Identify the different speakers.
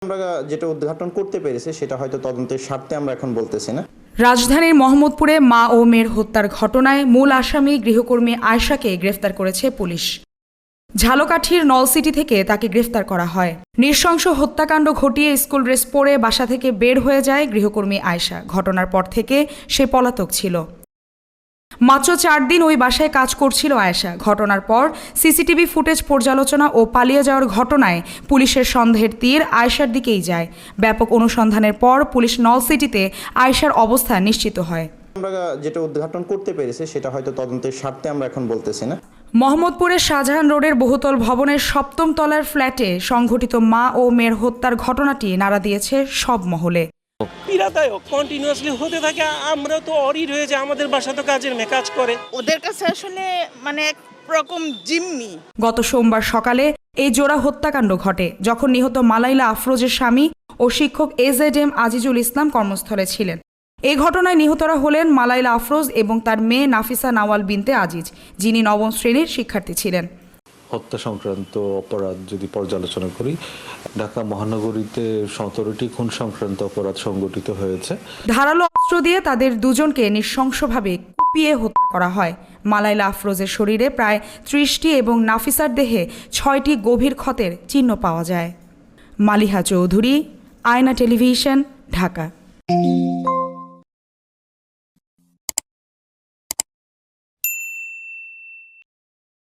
Speaker 1: আমরা যেটা উদ্ঘাটন করতে পেরেছি সেটা হয়তো তদন্তের স্বার্থে আমরা এখন বলতেছি না।
Speaker 2: রাজধানীর মোহাম্মদপুরে মা ও মেয়ের হত্যার ঘটনায় মূল আসামি গৃহকর্মী আয়েশাকে গ্রেফতার করেছে পুলিশ। ঝালকাঠির নলসিটি থেকে তাকে গ্রেফতার করা হয়। নৃশংস হত্যাকাণ্ড ঘটিয়ে স্কুল ড্রেস পরে বাসা থেকে বের হয়ে যায় গৃহকর্মী আয়েশা। ঘটনার পর থেকে সে পলাতক ছিল। মাত্র 4 দিন ওই বাসায় কাজ করছিল আয়েশা। ঘটনার পর সিসিটিভি ফুটেজ পর্যালোচনা ও পালিয়ে যাওয়ার ঘটনায় পুলিশের সন্দেহের তীর আয়েশার দিকেই যায়। ব্যাপক অনুসন্ধানের পর পুলিশ নলসিটিতে আয়েশার অবস্থান নিশ্চিত হয়।
Speaker 1: আমরা যেটা উদ্ঘাটন করতে পেরেছি সেটা হয়তো তদন্তের স্বার্থে আমরা এখন বলতেছি না।
Speaker 2: মোহাম্মদপুরের শাহজাহান রোডের বহুতল ভবনের 7ম তলার ফ্ল্যাটে সংঘটিত মা ও মেয়ের হত্যার ঘটনাটি নাড়া দিয়েছে সব মহলে।
Speaker 3: পীড়াদায়ক কন্টিনিউয়াসলি হতে থাকে। আমরা তো অরিড হয়ে যায়, আমাদের বাসা তো কাজের কাজ করে।
Speaker 4: ওদের কাছে আসলে একরকম জিম্মি।
Speaker 2: গত সোমবার সকালে এই জোড়া হত্যাকাণ্ড ঘটে যখন নিহত মালাইলা আফরোজের স্বামী ও শিক্ষক AZM আজিজুল ইসলাম কর্মস্থলে ছিলেন। এই ঘটনায় নিহতরা হলেন মালাইলা আফরোজ এবং তার মেয়ে নাফিসা নাওয়াল বিনতে আজিজ, যিনি 9ম শ্রেণীর শিক্ষার্থী ছিলেন।
Speaker 5: হত্যা সংক্রান্ত অপরাধ যদি পর্যালোচনা করি, ঢাকা মহানগরীতে 17টি খুন সংক্রান্ত অপরাধ সংগঠিত হয়েছে।
Speaker 2: ধারালো অস্ত্র দিয়ে তাদের দুজনকে নৃশংসভাবে কুপিয়ে হত্যা করা হয়। মালাইলা আফরোজের শরীরে প্রায় 30টি এবং নাফিসার দেহে 6টি গভীর ক্ষতের চিহ্ন পাওয়া যায়। মালিহা চৌধুরী, আয়না টেলিভিশন, ঢাকা।